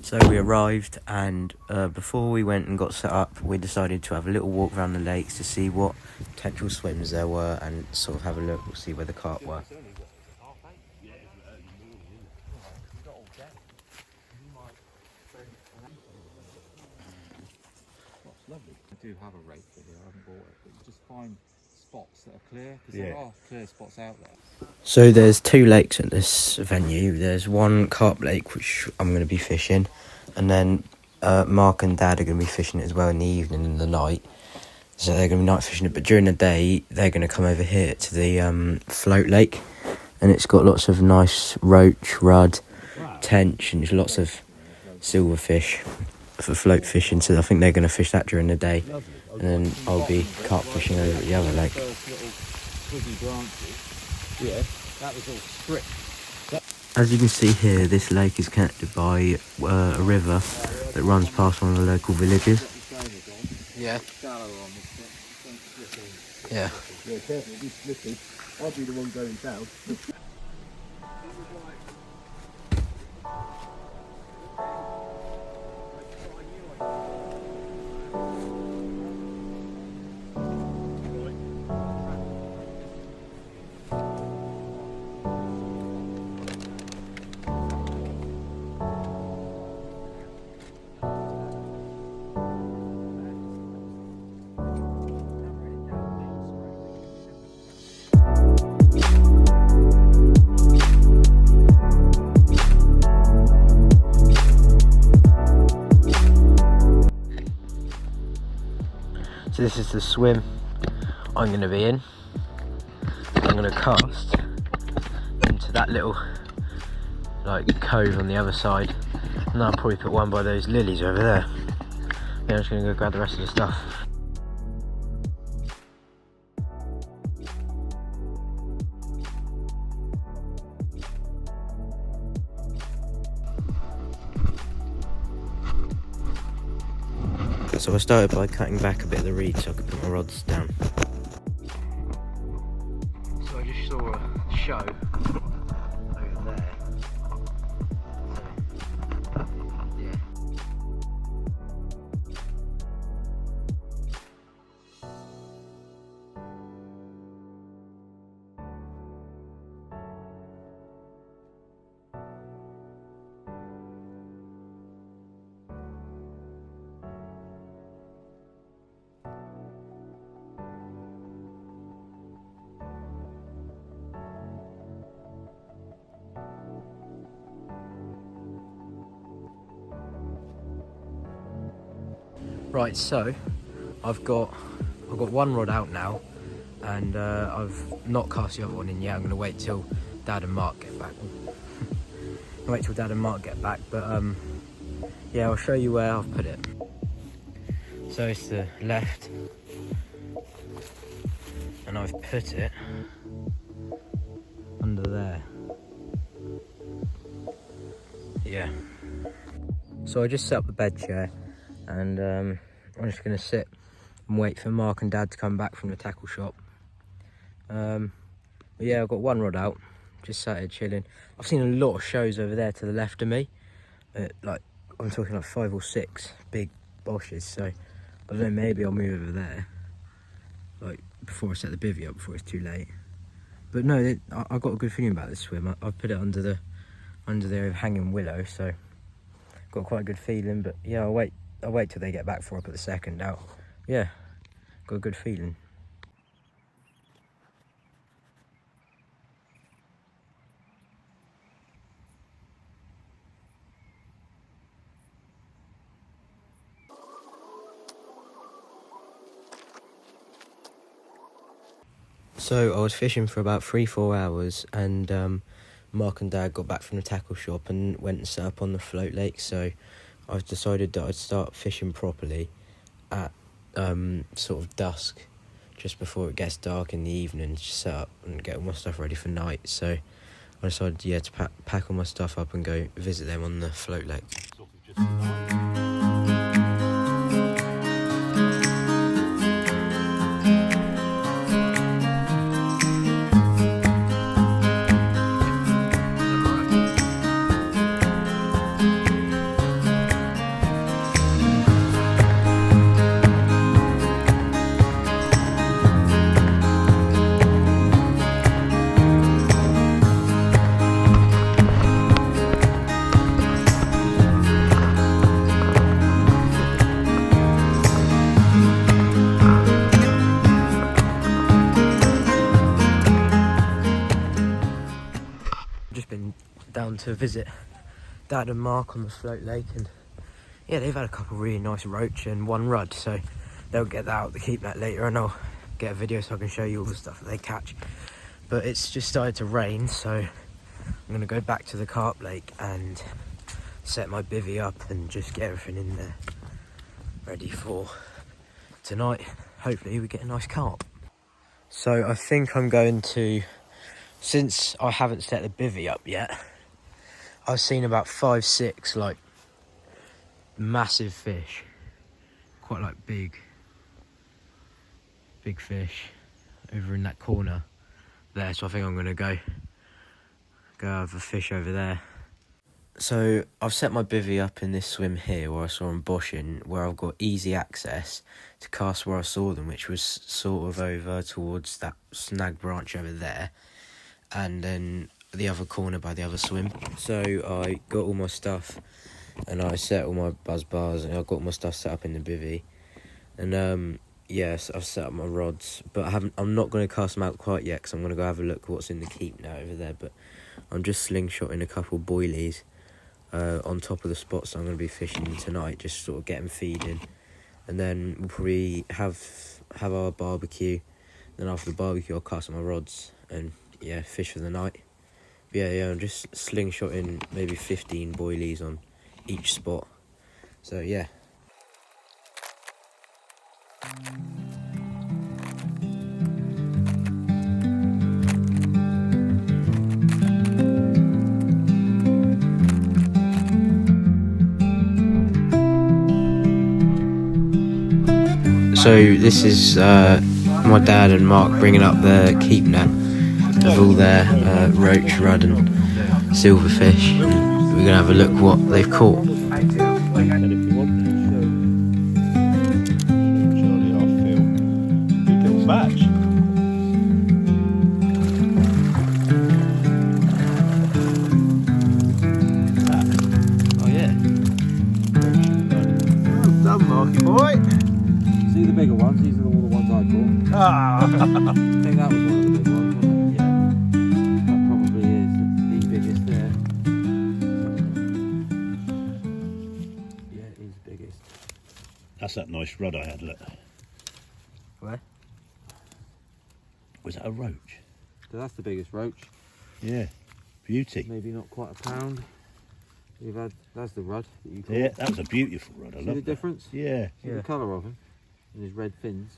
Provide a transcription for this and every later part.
So we arrived, and before we went and got set up, we decided to have a little walk around the lakes to see what potential swims there were and sort of have a look, see where the carp were. Lovely. I do have a rake here, I haven't bought it, but you just find spots that are clear, because there are clear spots out there. So there's two lakes at this venue. There's one carp lake, which I'm going to be fishing, and then Mark and Dad are going to be fishing it as well in the evening and the night. So they're going to be night fishing it, but during the day they're going to come over here to the float lake, and it's got lots of nice roach, rudd, tench, and there's lots of silverfish for float fishing. So I think they're going to fish that during the day, and then I'll be carp fishing over at the other lake. Yeah, that was all stripped. As you can see here, this lake is connected by a river that runs past one of the local villages. Yeah. Yeah. Yeah, careful, it'll be slippy. I'll be the one going down. So this is the swim I'm going to be in. I'm going to cast into that little cove on the other side, and I'll probably put one by those lilies over there. Then I'm just going to go grab the rest of the stuff. So I started by cutting back a bit of the reed so I could put my rods down. So I just saw a show over there. So, yeah. Right, so I've got one rod out now, and I've not cast the other one in yet. I'm going to wait till Dad and Mark get back. But yeah, I'll show you where I've put it. So it's the left, and I've put it under there. Yeah. So I just set up the bed chair, and I'm just going to sit and wait for Mark and Dad to come back from the tackle shop. But yeah, I've got one rod out, just sat here chilling. I've seen a lot of shows over there to the left of me. Like, I'm talking like 5 or 6 big boshes, so I don't know, maybe I'll move over there, like, before I set the bivvy up, before it's too late. But no, I got a good feeling about this swim. I've put it under the hanging willow, so got quite a good feeling. But yeah, I'll wait till they get back before I put the second out. Yeah, got a good feeling. So I was fishing for about 3-4 hours, and Mark and Dad got back from the tackle shop and went and set up on the float lake. So I've decided that I'd start fishing properly at sort of dusk, just before it gets dark in the evening, to set up and get all my stuff ready for night. So I decided, yeah, to pack all my stuff up and go visit them on the float lake. Just been down to visit Dad and Mark on the float lake, and yeah, they've had a couple of really nice roach and 1 rudd, so they'll get that out to keep that later, and I'll get a video so I can show you all the stuff that they catch. But it's just started to rain, so I'm going to go back to the carp lake and set my bivvy up and just get everything in there ready for tonight. Hopefully we get a nice carp. So I think I'm going to, since I haven't set the bivvy up yet, I've seen about 5, 6 like massive fish, quite like big fish over in that corner there. So I think I'm gonna go have a fish over there. So I've set my bivvy up in this swim here where I saw them boshing, where I've got easy access to cast where I saw them, which was sort of over towards that snag branch over there, and then the other corner by the other swim. So I got all my stuff and I set all my buzz bars, and I got all my stuff set up in the bivvy, and yes, I've set up my rods, but I'm not going to cast them out quite yet because I'm going to go have a look what's in the keep now over there. But I'm just slingshotting a couple boilies on top of the spots I'm going to be fishing tonight, just sort of get them feeding, and then we'll probably have our barbecue. Then after the barbecue I'll cast my rods and yeah, fish for the night. But yeah, I'm just slingshotting maybe 15 boilies on each spot. So yeah. So this is my dad and Mark bringing up the keep net of all their roach, rudd and silverfish. We're going to have a look what they've caught. And if you want to show Charlie our film, big little batch. Oh yeah. Well done, Marky boy. See the bigger ones? These are all the ones I caught. Ah. I think that was one of the big ones, wasn't it? Yeah. That probably is the biggest there. Yeah, it is the biggest. That's that nice rod I had, look. Where? Was that a roach? So that's the biggest roach. Yeah, beauty. Maybe not quite a pound. That's the rudd that you caught. Yeah, that was a beautiful rod. I See love the that. difference? Yeah. See the colour of him? And his red fins.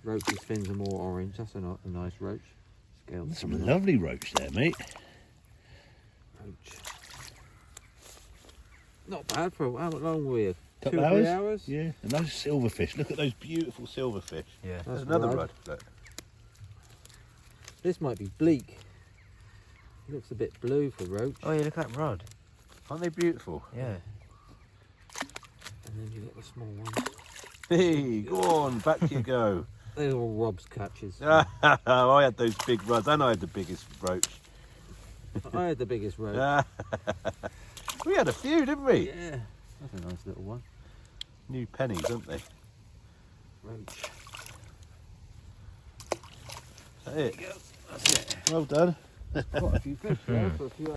Roach's fins are more orange. That's a nice roach. Scale. There's some lovely roach there, mate. Roach. Not bad for how long were we? Couple 2 or 3 hours? Yeah, and those silverfish. Look at those beautiful silverfish. Yeah. There's That's another rudd. rod. Look. This might be bleak. Looks a bit blue for roach. Oh, yeah, look at that rod. Aren't they beautiful? Yeah. And then you get the small ones. Hey, go on, back you go. They're all Rob's catches. I had those big rods, and I had the biggest roach. I had the biggest roach. We had a few, didn't we? Yeah. That's a nice little one. New pennies, aren't they? Roach. That's it. That's it. Well done. Quite a few fish there for a few.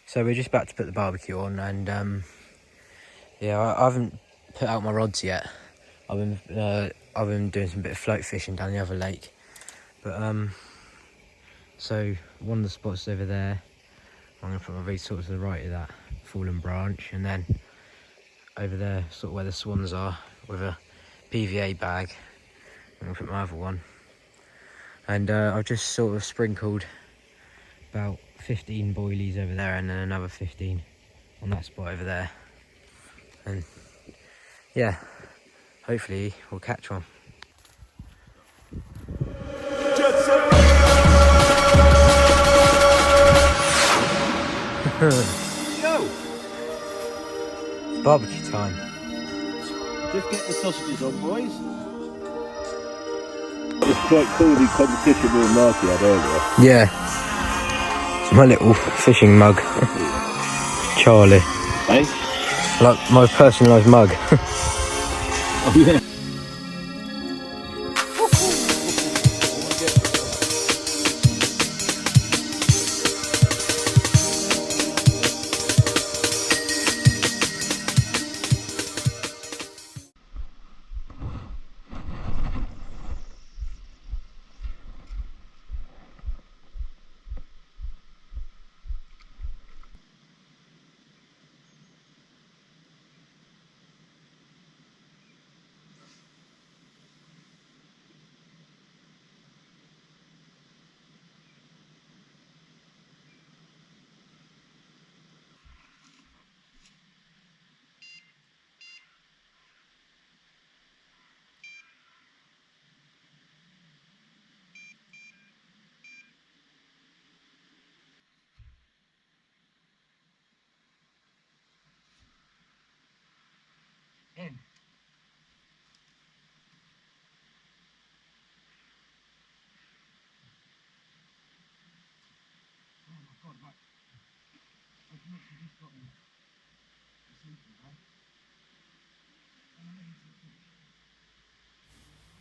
So we're just about to put the barbecue on, and yeah, I haven't put out my rods yet. I've been doing some bit of float fishing down the other lake, but so one of the spots over there, I'm gonna put my reed sort of to the right of that fallen branch, and then over there, sort of where the swans are, with a PVA bag, I'm gonna put my other one, and I've just sort of sprinkled about 15 boilies over there, and then another 15 on that spot over there, and yeah, hopefully we'll catch one. Yo! It's barbecue time. Just get the sausages on, boys. It was quite cool, the competition me and Marky had earlier. Yeah. It's my little fishing mug. Charlie. Hey? Like my personalised mug. Oh, yeah.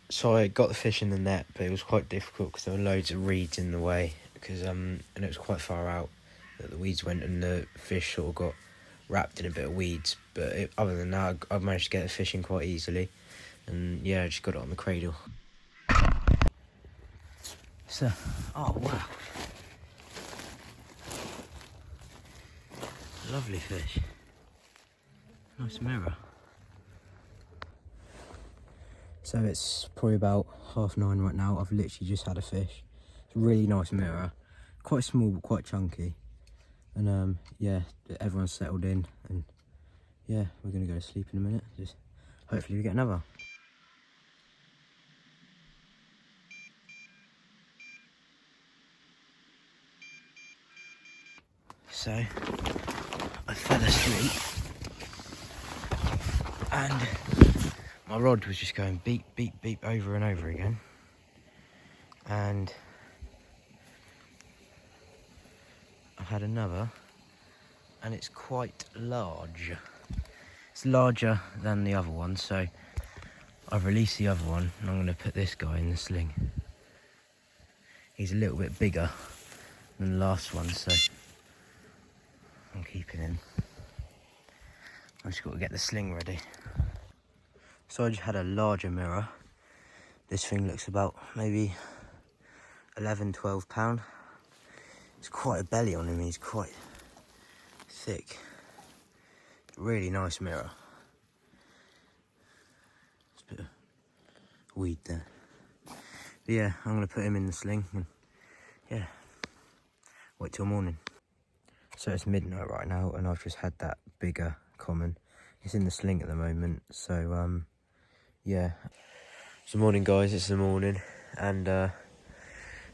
So I got the fish in the net, but it was quite difficult because there were loads of reeds in the way. Because and it was quite far out that the weeds went, and the fish sort of got wrapped in a bit of weeds. But other than that, I managed to get the fish in quite easily, and yeah, I just got it on the cradle. So, oh wow, lovely fish. Nice mirror. So it's probably about 9:30 right now. I've literally just had a fish. It's a really nice mirror. Quite small but quite chunky. And yeah, everyone's settled in, and yeah, we're gonna go to sleep in a minute. Just hopefully we get another. So I fell asleep and my rod was just going beep, beep, beep over and over again. And I've had another, and it's quite large. It's larger than the other one, so I've released the other one, and I'm going to put this guy in the sling. He's a little bit bigger than the last one, so I'm keeping him. I've just got to get the sling ready. So I just had a larger mirror. This thing looks about maybe 11-12 pound. It's quite a belly on him, he's quite thick. Really nice mirror. Just a bit of weed there. But yeah, I'm gonna put him in the sling and yeah, wait till morning. So it's midnight right now, and I've just had that bigger common. It's in the sling at the moment, so yeah. Good morning guys, it's the morning, and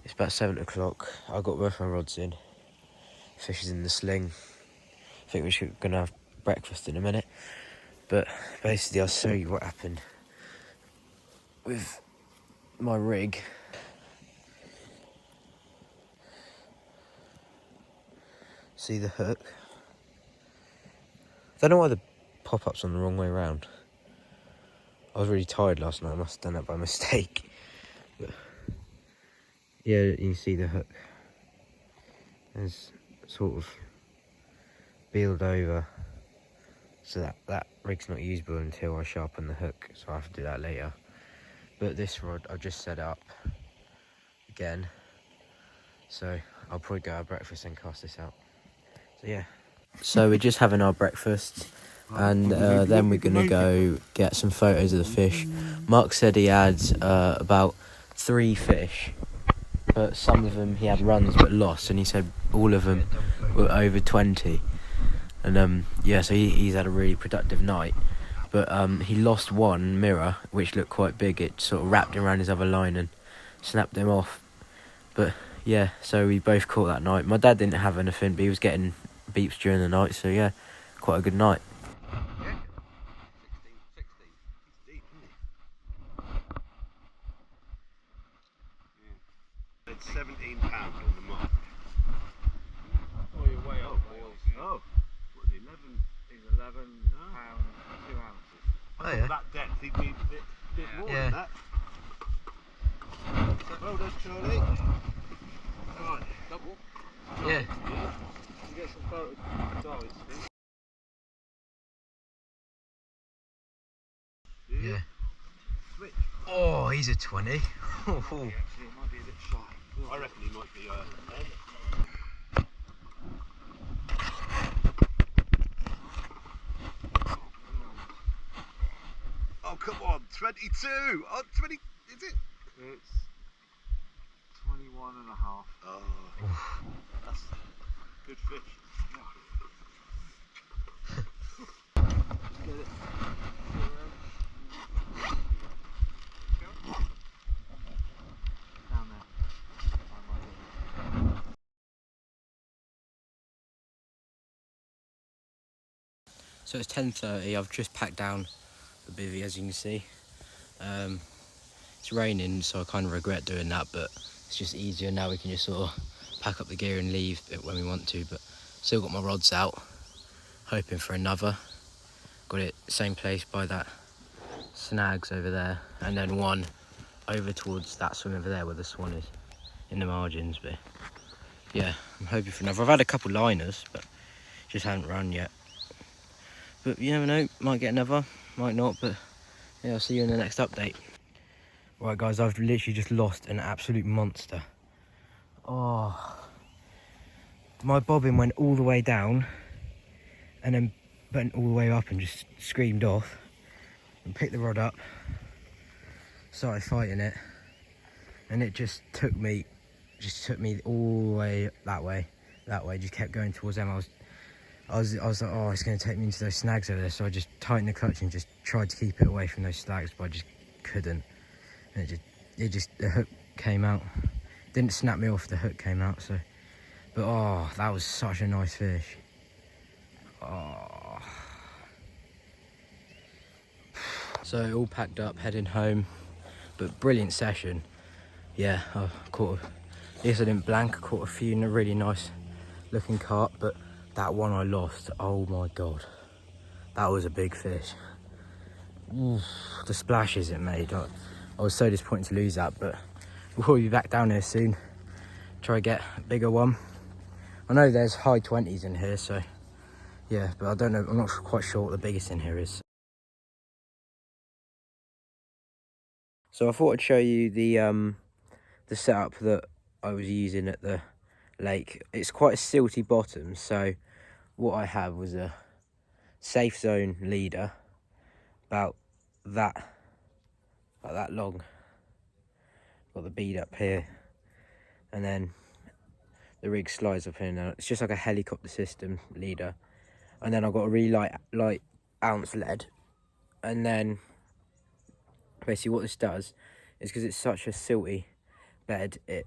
it's about 7 o'clock. I got both my rods in, Fish is in the sling. I think we're gonna have breakfast in a minute. But basically, I'll show you what happened with my rig. See the hook? I don't know why the pop-up's on the wrong way around. I was really tired last night. I must have done that by mistake. But yeah, you can see the hook. There's sort of peeled over, so that rig's not usable until I sharpen the hook, so I have to do that later. But this rod I've just set up again, so I'll probably go have breakfast and cast this out. So yeah. So we're just having our breakfast, and then we're gonna go get some photos of the fish. Mark said he had about 3 fish, but some of them he had runs but lost, and he said all of them were over 20. And yeah, so he's had a really productive night. But he lost one mirror, which looked quite big. It sort of wrapped around his other line and snapped him off. But yeah, so we both caught that night. My dad didn't have anything, but he was getting beeps during the night, so yeah, quite a good night. It's £17 on the mark. Oh, you're way up, boys. Oh, what is it, 11? He's £11, 2 ounces. I thought that depth he'd be a bit more Yeah. than that. Well done, Charlie. Right, Double. Yeah. You get some photos. Yeah. Switch. Oh, he's a 20. Actually, it might be a bit shy. I reckon he might be Oh, come on, 22! Oh, 20, is it? It's 21 and a half. Oh, that's good fish. Just get it. Down there. So it's 10:30. I've just packed down the bivvy, as you can see. It's raining, so I kind of regret doing that, but it's just easier now. We can just sort of pack up the gear and leave it when we want to. But still got my rods out, hoping for another. Got it same place by that snags over there, and then one over towards that swim over there where the swan is in the margins. But yeah, I'm hoping for another. I've had a couple liners, but just haven't run yet. But you never know, might get another, might not. But yeah, I'll see you in the next update. Right guys, I've literally just lost an absolute monster. Oh, my bobbin went all the way down and then went all the way up and just screamed off. And picked the rod up, started fighting it, and it just took me all the way that way, just kept going towards them. I was like, oh, it's going to take me into those snags over there, so I just tightened the clutch and just tried to keep it away from those snags, but I just couldn't. And the hook came out. Didn't snap me off, the hook came out, so. But oh, that was such a nice fish. Oh. So all packed up, heading home, but brilliant session. Yeah, I caught, yes I didn't blank, I caught a few really nice looking carp, but that one I lost, oh my God. That was a big fish. Oof, the splashes it made. I was so disappointed to lose that, but we'll be back down here soon. Try to get a bigger one. I know there's high 20s in here, so yeah, but I don't know, I'm not quite sure what the biggest in here is. So I thought I'd show you the setup that I was using at the lake. It's quite a silty bottom, so what I had was a safe zone leader about that long. Got the bead up here, and then the rig slides up in. It's just like a helicopter system leader, and then I've got a really light ounce lead, and then basically what this does is, because it's such a silty bed, it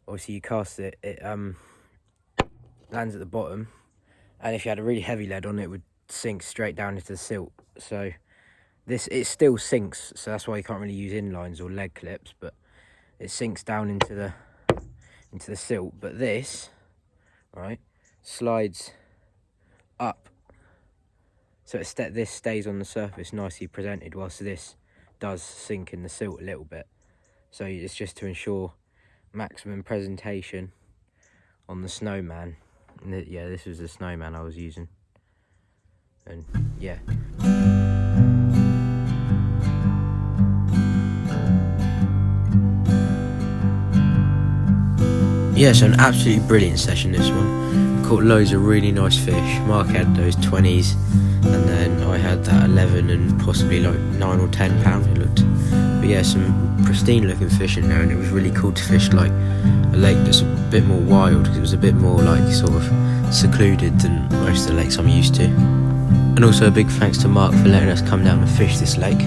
obviously you cast it lands at the bottom, and if you had a really heavy lead on it, it would sink straight down into the silt. So it still sinks, so that's why you can't really use inlines or lead clips, but it sinks down into the silt. But this, right, slides up, so this stays on the surface nicely presented, whilst this does sink in the silt a little bit. So it's just to ensure maximum presentation on the snowman. And yeah, this was the snowman I was using, and yeah. Yeah, so an absolutely brilliant session, this one. Caught loads of really nice fish. Mark had those 20s, and then I had that 11 and possibly like 9 or 10 pound it looked. But yeah, some pristine looking fish in there, and it was really cool to fish like a lake that's a bit more wild, because it was a bit more like sort of secluded than most of the lakes I'm used to. And also a big thanks to Mark for letting us come down and fish this lake.